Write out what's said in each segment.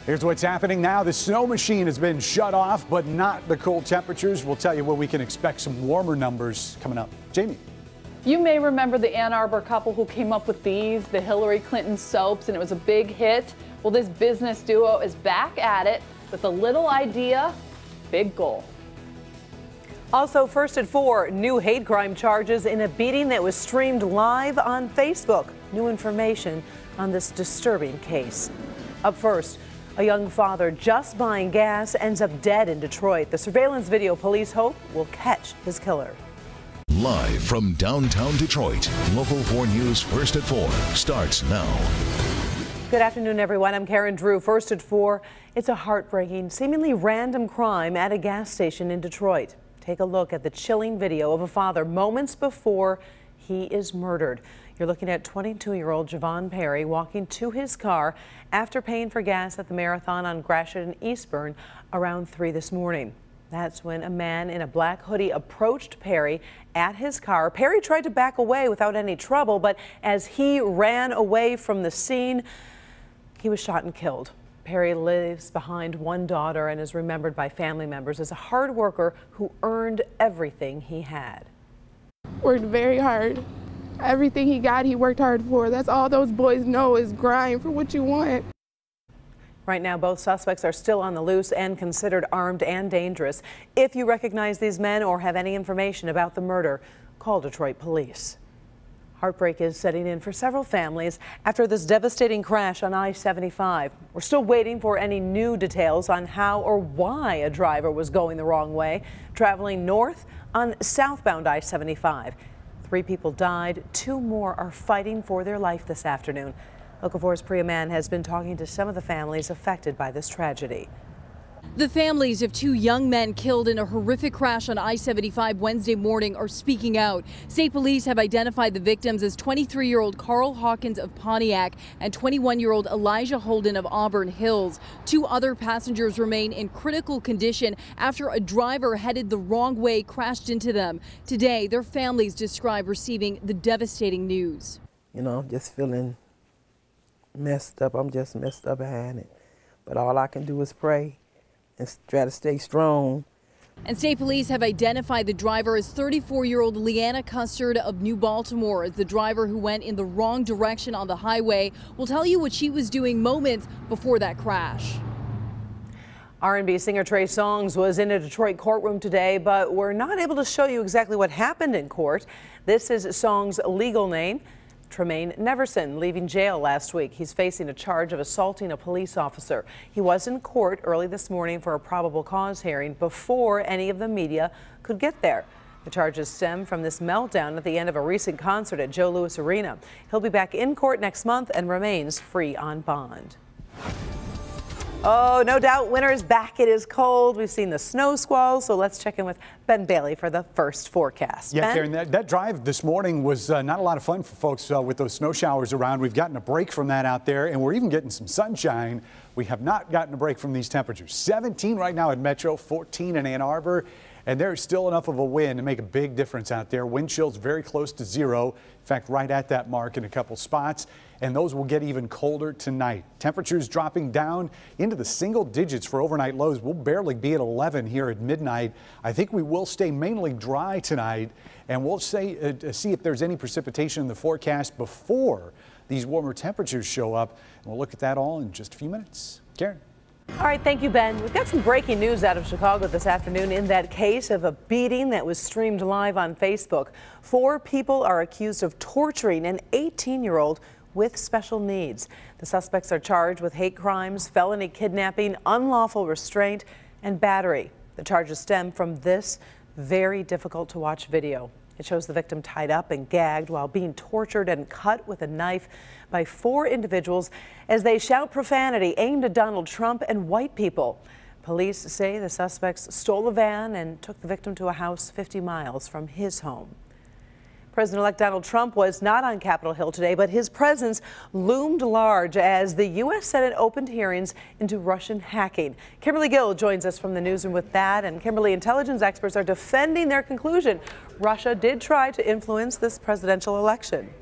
Here's what's happening now. The snow machine has been shut off, but not the cold temperatures. We'll tell you where we can expect some warmer numbers coming up. Jamie. You may remember the Ann Arbor couple who came up with these, the Hillary Clinton soaps, and it was a big hit. Well, this business duo is back at it with a little idea, big goal. Also, first at 4, new hate crime charges in a beating that was streamed live on Facebook. New information on this disturbing case. Up first, a young father just buying gas ends up dead in Detroit. The surveillance video police hope will catch his killer. Live from downtown Detroit, Local 4 News First at 4 starts now. Good afternoon, everyone. I'm Karen Drew. First at 4, it's a heartbreaking, seemingly random crime at a gas station in Detroit. Take a look at the chilling video of a father moments before he is murdered. You're looking at 22-year-old Javon Perry walking to his car after paying for gas at the Marathon on Gratiot and Eastburn around 3 this morning. That's when a man in a black hoodie approached Perry at his car. Perry tried to back away without any trouble, but as he ran away from the scene, he was shot and killed. Perry leaves behind one daughter and is remembered by family members as a hard worker who earned everything he had. Worked very hard. Everything he got, he worked hard for. That's all those boys know is grind for what you want. Right now, both suspects are still on the loose and considered armed and dangerous. If you recognize these men or have any information about the murder, call Detroit police. Heartbreak is setting in for several families after this devastating crash on I-75. We're still waiting for any new details on how or why a driver was going the wrong way, traveling north on southbound I-75. 3 people died. 2 more are fighting for their life this afternoon. Local 4's Priya Mann has been talking to some of the families affected by this tragedy. The families of 2 young men killed in a horrific crash on I-75 Wednesday morning are speaking out. State police have identified the victims as 23-year-old Carl Hawkins of Pontiac and 21-year-old Elijah Holden of Auburn Hills. 2 other passengers remain in critical condition after a driver headed the wrong way crashed into them. Today, their families describe receiving the devastating news. You know, I'm just feeling messed up. I'm just messed up behind it. But all I can do is pray and try to stay strong. And state police have identified the driver as 34-year-old Leanna Custard of New Baltimore. The driver who went in the wrong direction on the highway. Will tell you what she was doing moments before that crash. R&B singer Trey Songz was in a Detroit courtroom today, but we're not able to show you exactly what happened in court. This is Song's legal name. Tremaine Neverson, leaving jail last week. He's facing a charge of assaulting a police officer. He was in court early this morning for a probable cause hearing before any of the media could get there. The charges stem from this meltdown at the end of a recent concert at Joe Louis Arena. He'll be back in court next month and remains free on bond. Oh, no doubt winter is back. It is cold. We've seen the snow squalls, so let's check in with Ben Bailey for the first forecast. Yeah, Ben? Karen, that drive this morning was not a lot of fun for folks with those snow showers around. We've gotten a break from that out there, and we're even getting some sunshine. We have not gotten a break from these temperatures. 17 right now at Metro, 14 in Ann Arbor, and there's still enough of a wind to make a big difference out there. Wind chills very close to 0. In fact, right at that mark in a couple spots. And those will get even colder tonight. Temperatures dropping down into the single digits for overnight lows. We'll barely be at 11 here at midnight. I think we will stay mainly dry tonight, and we'll see if there's any precipitation in the forecast before these warmer temperatures show up. And we'll look at that all in just a few minutes. Karen. All right, thank you, Ben. We've got some breaking news out of Chicago this afternoon in that case of a beating that was streamed live on Facebook. 4 people are accused of torturing an 18-year-old with special needs. The suspects are charged with hate crimes, felony kidnapping, unlawful restraint, and battery. The charges stem from this very difficult to watch video. It shows the victim tied up and gagged while being tortured and cut with a knife by 4 individuals as they shout profanity aimed at Donald Trump and white people. Police say the suspects stole a van and took the victim to a house 50 miles from his home. President-elect Donald Trump was not on Capitol Hill today, but his presence loomed large as the U.S. Senate opened hearings into Russian hacking. Kimberly Gill joins us from the newsroom with that. And Kimberly, intelligence experts are defending their conclusion Russia did try to influence this presidential election.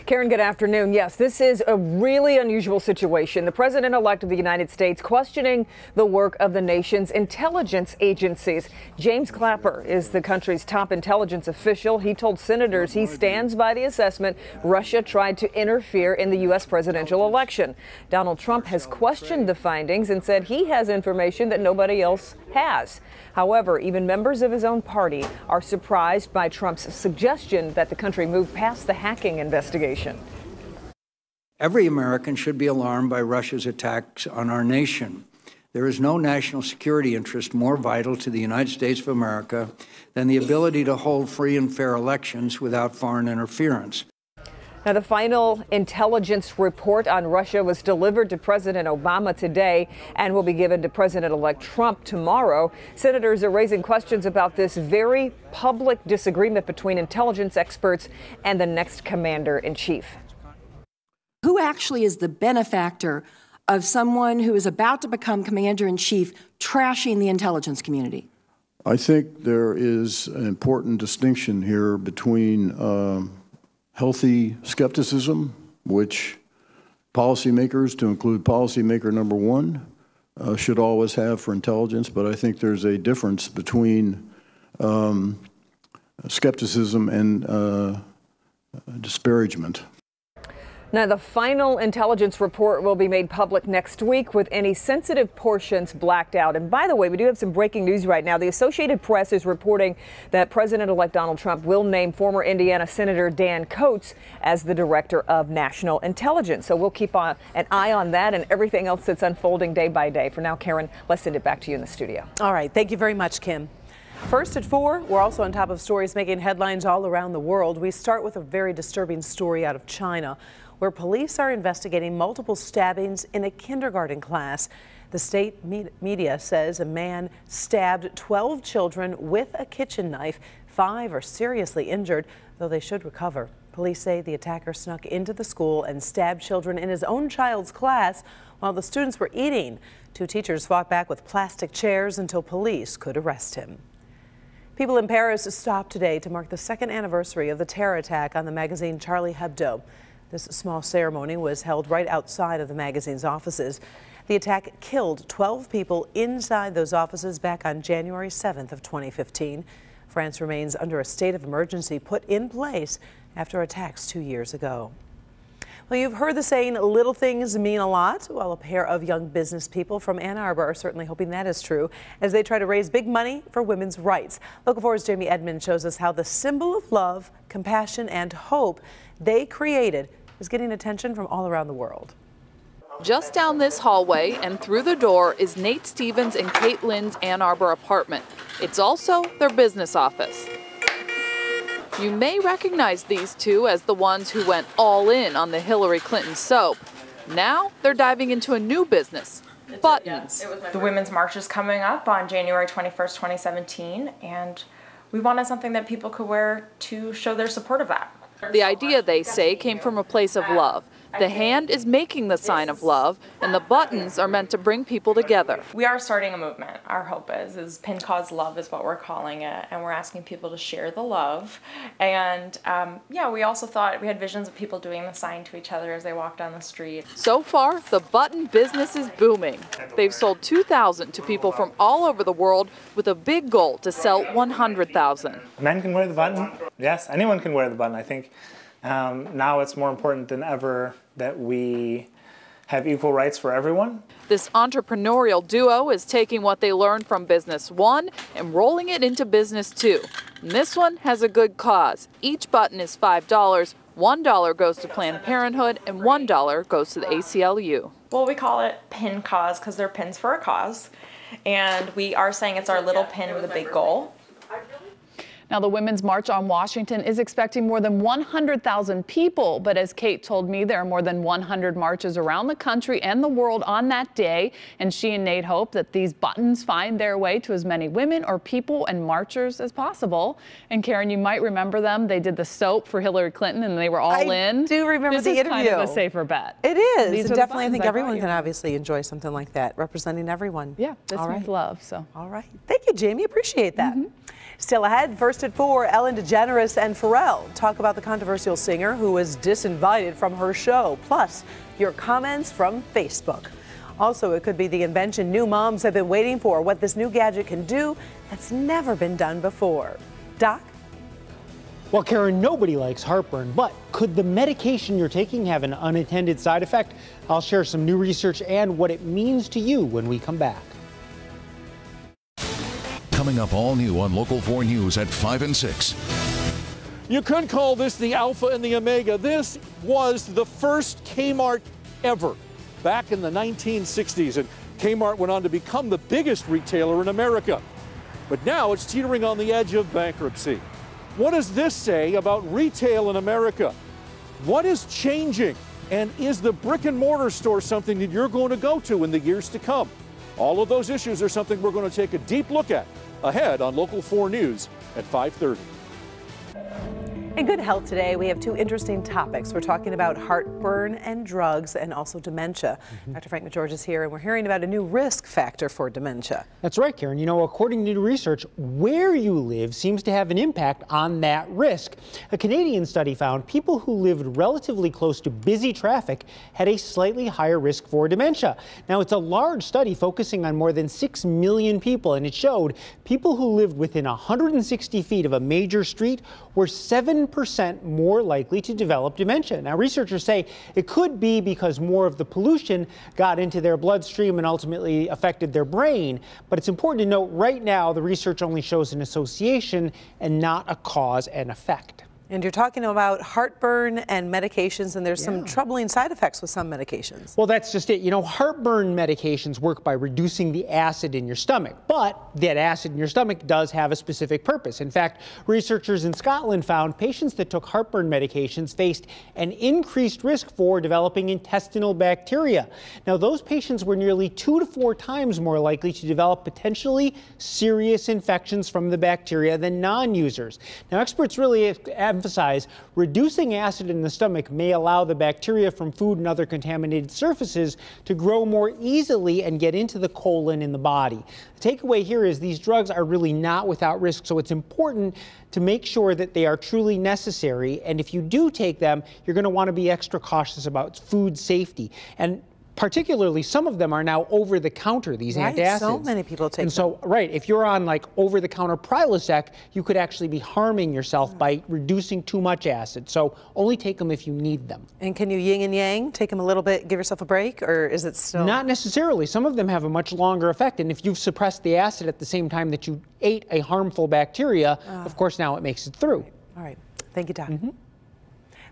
Karen, good afternoon. Yes, this is a really unusual situation. The president-elect of the United States questioning the work of the nation's intelligence agencies. James Clapper is the country's top intelligence official. He told senators he stands by the assessment Russia tried to interfere in the U.S. presidential election. Donald Trump has questioned the findings and said he has information that nobody else has. However, even members of his own party are surprised by Trump's suggestion that the country move past the hacking investigation. Every American should be alarmed by Russia's attacks on our nation. There is no national security interest more vital to the United States of America than the ability to hold free and fair elections without foreign interference. Now, the final intelligence report on Russia was delivered to President Obama today and will be given to President-elect Trump tomorrow. Senators are raising questions about this very public disagreement between intelligence experts and the next commander-in-chief. Who actually is the benefactor of someone who is about to become commander-in-chief trashing the intelligence community? I think there is an important distinction here between healthy skepticism, which policymakers, to include policymaker number one, should always have for intelligence. But I think there's a difference between skepticism and disparagement. Now, the final intelligence report will be made public next week with any sensitive portions blacked out. And by the way, we do have some breaking news right now. The Associated Press is reporting that President-elect Donald Trump will name former Indiana Senator Dan Coats as the Director of National Intelligence. So we'll keep an eye on that and everything else that's unfolding day by day. For now, Karen, let's send it back to you in the studio. All right. Thank you very much, Kim. First at 4, we're also on top of stories making headlines all around the world. We start with a very disturbing story out of China, where police are investigating multiple stabbings in a kindergarten class. The state media says a man stabbed 12 children with a kitchen knife. 5 are seriously injured, though they should recover. Police say the attacker snuck into the school and stabbed children in his own child's class while the students were eating. 2 teachers fought back with plastic chairs until police could arrest him. People in Paris stopped today to mark the 2nd anniversary of the terror attack on the magazine Charlie Hebdo. This small ceremony was held right outside of the magazine's offices. The attack killed 12 people inside those offices back on January 7th of 2015. France remains under a state of emergency put in place after attacks 2 years ago. Well, you've heard the saying, little things mean a lot. Well, a pair of young business people from Ann Arbor are certainly hoping that is true as they try to raise big money for women's rights. Local 4's Jamie Edmond shows us how the symbol of love, compassion, and hope they created is getting attention from all around the world. Just down this hallway and through the door is Nate Stevens and Kate Lynn's Ann Arbor apartment. It's also their business office. You may recognize these two as the ones who went all in on the Hillary Clinton soap. Now they're diving into a new business, buttons. The Women's March is coming up on January 21st, 2017, and we wanted something that people could wear to show their support of that. The idea, they say, came from a place of love. The hand is making the sign of love, and the buttons are meant to bring people together. We are starting a movement. Our hope is Pin Cause Love is what we're calling it, and we're asking people to share the love. And yeah, we also thought we had visions of people doing the sign to each other as they walk down the street. So far, the button business is booming. They've sold 2,000 to people from all over the world with a big goal to sell 100,000. Men can wear the button. Yes, anyone can wear the button. I think now it's more important than ever that we have equal rights for everyone. This entrepreneurial duo is taking what they learned from Business 1 and rolling it into Business 2. And this one has a good cause. Each button is $5. $1 goes to Planned Parenthood and $1 goes to the ACLU. Well, we call it Pin Cause because they're pins for a cause. And we are saying it's our little pin with a big goal. Now, the Women's March on Washington is expecting more than 100,000 people. But as Kate told me, there are more than 100 marches around the country and the world on that day. And she and Nate hope that these buttons find their way to as many women or people and marchers as possible. And Karen, you might remember them. They did the soap for Hillary Clinton and they were all in. I do remember the interview. This is kind of a safer bet. It is. And definitely, I think everyone can obviously enjoy something like that, representing everyone. Yeah, this means love. So. All right. Thank you, Jamie. Appreciate that. Still ahead, first First at 4, Ellen DeGeneres and Pharrell talk about the controversial singer who was disinvited from her show. Plus, your comments from Facebook. Also, it could be the invention new moms have been waiting for, what this new gadget can do that's never been done before. Doc? Well, Karen, nobody likes heartburn, but could the medication you're taking have an unintended side effect? I'll share some new research and what it means to you when we come back. Coming up all new on Local 4 News at 5 and 6. You could call this the Alpha and the Omega. This was the first Kmart ever back in the 1960s, and Kmart went on to become the biggest retailer in America. But now it's teetering on the edge of bankruptcy. What does this say about retail in America? What is changing? And is the brick and mortar store something that you're going to go to in the years to come? All of those issues are something we're going to take a deep look at ahead on Local 4 News at 5:30. In Good Health today, we have two interesting topics. We're talking about heartburn and drugs and also dementia. Dr. Frank McGeorge is here, and we're hearing about a new risk factor for dementia. That's right, Karen. You know, according to new research, where you live seems to have an impact on that risk. A Canadian study found people who lived relatively close to busy traffic had a slightly higher risk for dementia. Now, it's a large study focusing on more than 6 million people, and it showed people who lived within 160 feet of a major street were 7% more likely to develop dementia. Now, researchers say it could be because more of the pollution got into their bloodstream and ultimately affected their brain. But it's important to note right now the research only shows an association and not a cause and effect. And you're talking about heartburn and medications, and there's some troubling side effects with some medications. Well, that's just it. You know, heartburn medications work by reducing the acid in your stomach, but that acid in your stomach does have a specific purpose. In fact, researchers in Scotland found patients that took heartburn medications faced an increased risk for developing intestinal bacteria. Now, those patients were nearly 2 to 4 times more likely to develop potentially serious infections from the bacteria than non-users. Now, experts really emphasize reducing acid in the stomach may allow the bacteria from food and other contaminated surfaces to grow more easily and get into the colon in the body. The takeaway here is these drugs are really not without risk, so it's important to make sure that they are truly necessary. And if you do take them, you're going to want to be extra cautious about food safety. And particularly, some of them are now over-the-counter, these antacids. So many people take them. And so, right, if you're on like over-the-counter Prilosec, you could actually be harming yourself by reducing too much acid. So only take them if you need them. And can you yin and yang, take them a little bit, give yourself a break, or is it still? Not necessarily. Some of them have a much longer effect. And if you've suppressed the acid at the same time that you ate a harmful bacteria, of course, now it makes it through. All right. Thank you, Doc.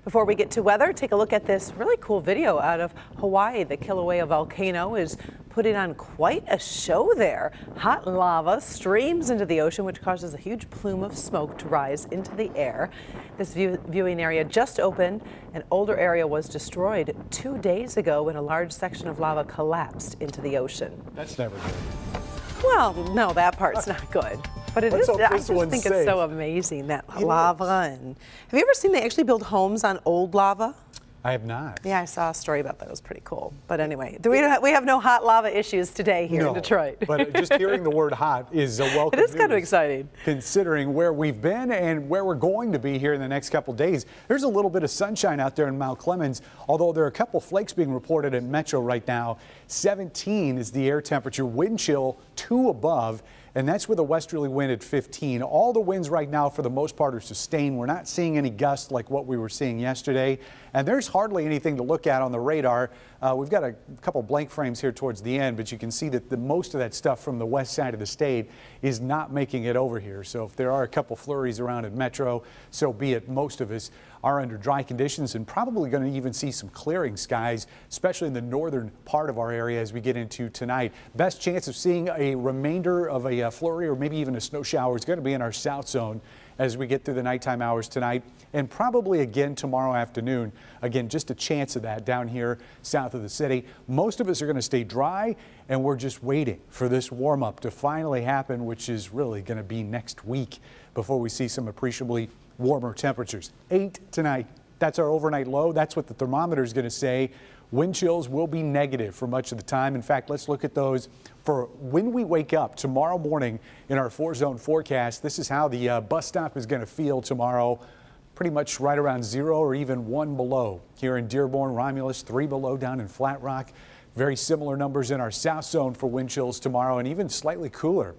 Before we get to weather, take a look at this really cool video out of Hawaii. The Kilauea volcano is putting on quite a show there. Hot lava streams into the ocean, which causes a huge plume of smoke to rise into the air. This viewing area just opened. An older area was destroyed 2 days ago when a large section of lava collapsed into the ocean. That's never good. Well, no, that part's not good. But it is, I just think it's so amazing, that lava. And have you ever seen they actually build homes on old lava? I have not. Yeah, I saw a story about that. It was pretty cool. But anyway, we have no hot lava issues today here in Detroit. But just hearing the word hot is a welcome It is kind of exciting. Considering where we've been and where we're going to be here in the next couple days. There's a little bit of sunshine out there in Mount Clemens, although there are a couple flakes being reported in Metro right now. 17 is the air temperature, wind chill 2 above. And that's with a westerly wind at 15. All the winds right now, for the most part, are sustained. We're not seeing any gusts like what we were seeing yesterday. And there's hardly anything to look at on the radar. We've got a couple blank frames here towards the end, but you can see that most of that stuff from the west side of the state is not making it over here. So if there are a couple flurries around at Metro, so be it. Most of us are under dry conditions and probably going to even see some clearing skies, especially in the northern part of our area as we get into tonight. Best chance of seeing a remainder of a flurry or maybe even a snow shower is going to be in our south zone as we get through the nighttime hours tonight, and probably again tomorrow afternoon. Again, just a chance of that down here south of the city. Most of us are going to stay dry, and we're just waiting for this warm up to finally happen, which is really going to be next week before we see some appreciably warmer temperatures. 8 tonight. That's our overnight low. That's what the thermometer is going to say. Wind chills will be negative for much of the time. In fact, let's look at those for when we wake up tomorrow morning in our 4-zone forecast. This is how the bus stop is going to feel tomorrow. Pretty much right around 0 or even 1 below here in Dearborn, Romulus, 3 below down in Flat Rock. Very similar numbers in our south zone for wind chills tomorrow, and even slightly cooler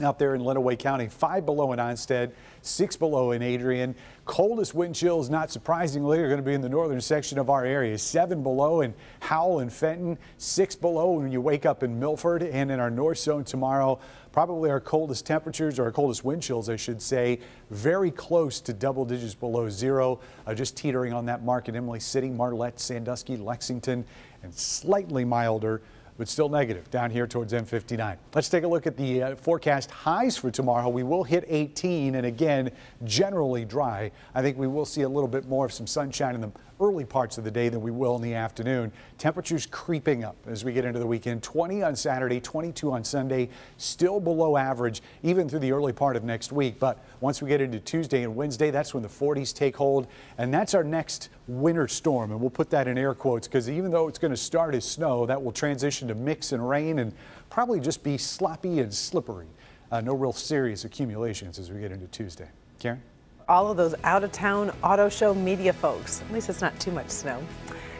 out there in Lenawee County. 5 below in Onstead, 6 below in Adrian. Coldest wind chills, not surprisingly, are going to be in the northern section of our area. 7 below in Howell and Fenton, 6 below when you wake up in Milford, and in our north zone tomorrow, probably our coldest temperatures, or our coldest wind chills, I should say, very close to double digits below 0, just teetering on that mark in Emily City, Marlette, Sandusky, Lexington, and slightly milder, but still negative down here towards M59. Let's take a look at the forecast highs for tomorrow. We will hit 18, and again, generally dry. I think we will see a little bit more of some sunshine in the early parts of the day than we will in the afternoon. Temperatures creeping up as we get into the weekend. 20 on Saturday, 22 on Sunday, still below average even through the early part of next week. But once we get into Tuesday and Wednesday, that's when the 40s take hold, and that's our next winter storm. And we'll put that in air quotes because even though it's going to start as snow, that will transition to mix and rain and probably just be sloppy and slippery. No real serious accumulations as we get into Tuesday. Karen? All of those out-of-town auto show media folks. At least it's not too much snow.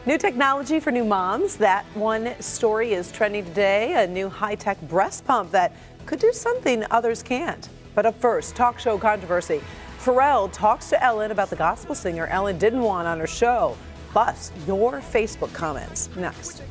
New technology for new moms. That one story is trending today. A new high-tech breast pump that could do something others can't. But up first, talk show controversy. Pharrell talks to Ellen about the gospel singer Ellen didn't want on her show. Plus, your Facebook comments next.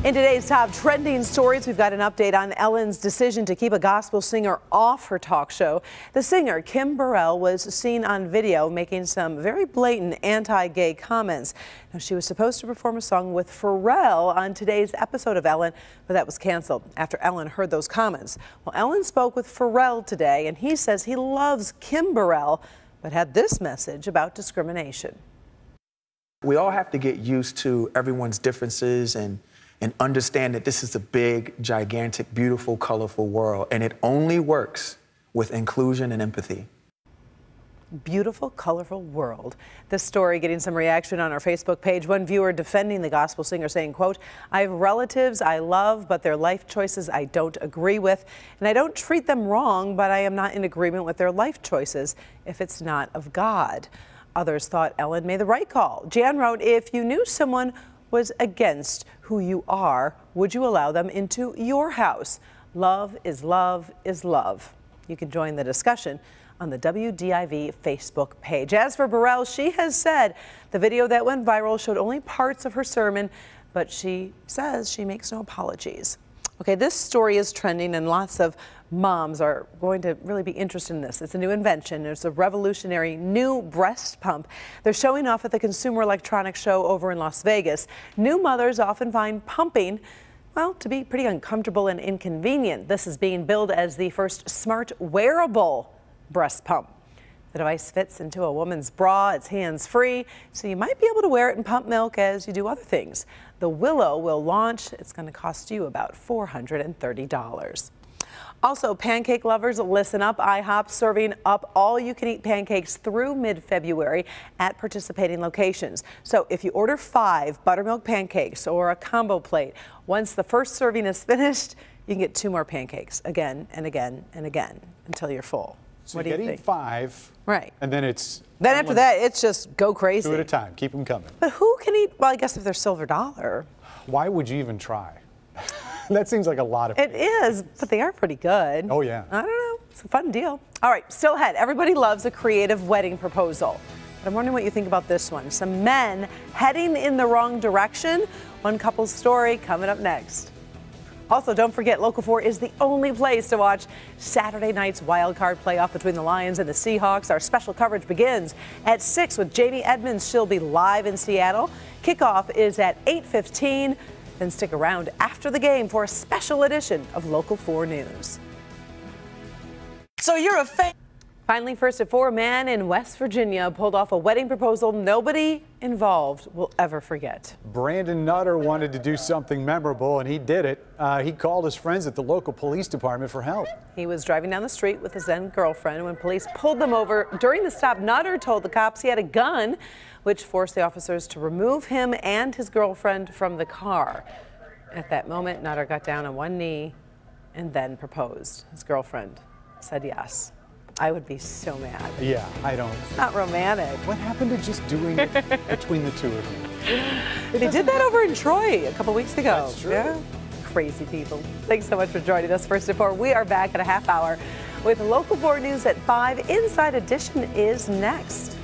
In today's top trending stories, we've got an update on Ellen's decision to keep a gospel singer off her talk show. The singer, Kim Burrell, was seen on video making some very blatant anti-gay comments. Now, she was supposed to perform a song with Pharrell on today's episode of Ellen, but that was canceled after Ellen heard those comments. Well, Ellen spoke with Pharrell today, and he says he loves Kim Burrell, but had this message about discrimination. We all have to get used to everyone's differences and understand that this is a big, gigantic, beautiful, colorful world, and it only works with inclusion and empathy. Beautiful, colorful world. This story getting some reaction on our Facebook page. One viewer defending the gospel singer saying, quote, "I have relatives I love, but their life choices I don't agree with, and I don't treat them wrong, but I am not in agreement with their life choices if it's not of God." Others thought Ellen made the right call. Jan wrote, "If you knew someone was against who you are, would you allow them into your house? Love is love is love." You can join the discussion on the WDIV Facebook page. As for Burrell, she has said the video that went viral showed only parts of her sermon, but she says she makes no apologies. Okay, this story is trending and lots of moms are going to really be interested in this. It's a new invention. It's a revolutionary new breast pump. They're showing off at the Consumer Electronics Show over in Las Vegas. New mothers often find pumping, well, to be pretty uncomfortable and inconvenient. This is being billed as the first smart wearable breast pump. The device fits into a woman's bra. It's hands-free, so you might be able to wear it and pump milk as you do other things. The Willow will launch. It's going to cost you about $430. Also, pancake lovers, listen up. IHOP serving up all-you-can-eat pancakes through mid-February at participating locations. So if you order 5 buttermilk pancakes or a combo plate, once the first serving is finished, you can get 2 more pancakes again and again and again until you're full. So what you do you get think? 5, right? And then it's then after that, it's just go crazy. 2 at a time. Keep them coming. But who can eat? Well, I guess if they're silver dollar. Why would you even try? That seems like a lot of. It is, but they are pretty good. Oh yeah. I don't know. It's a fun deal. All right, still ahead. Everybody loves a creative wedding proposal. But I'm wondering what you think about this one. Some men heading in the wrong direction. One couple's story coming up next. Also, don't forget, Local 4 is the only place to watch Saturday night's wild card playoff between the Lions and the Seahawks. Our special coverage begins at 6 with Jamie Edmonds. She'll be live in Seattle. Kickoff is at 8:15. Then stick around after the game for a special edition of Local 4 News. So you're a fan. Finally, first at 4, a man in West Virginia pulled off a wedding proposal nobody involved will ever forget. Brandon Nutter wanted to do something memorable, and he did it. He called his friends at the local police department for help. He was driving down the street with his then girlfriend when police pulled them over. During the stop, Nutter told the cops he had a gun, which forced the officers to remove him and his girlfriend from the car. At that moment, Nutter got down on one knee and then proposed. His girlfriend said yes. I would be so mad. Yeah, I don't. It's not romantic. What happened to just doing it between the two of you? They did that over in Troy a couple weeks ago. That's true. Yeah. Crazy people. Thanks so much for joining us. First at 4, we are back in a half hour with Local 4 News at 5. Inside Edition is next.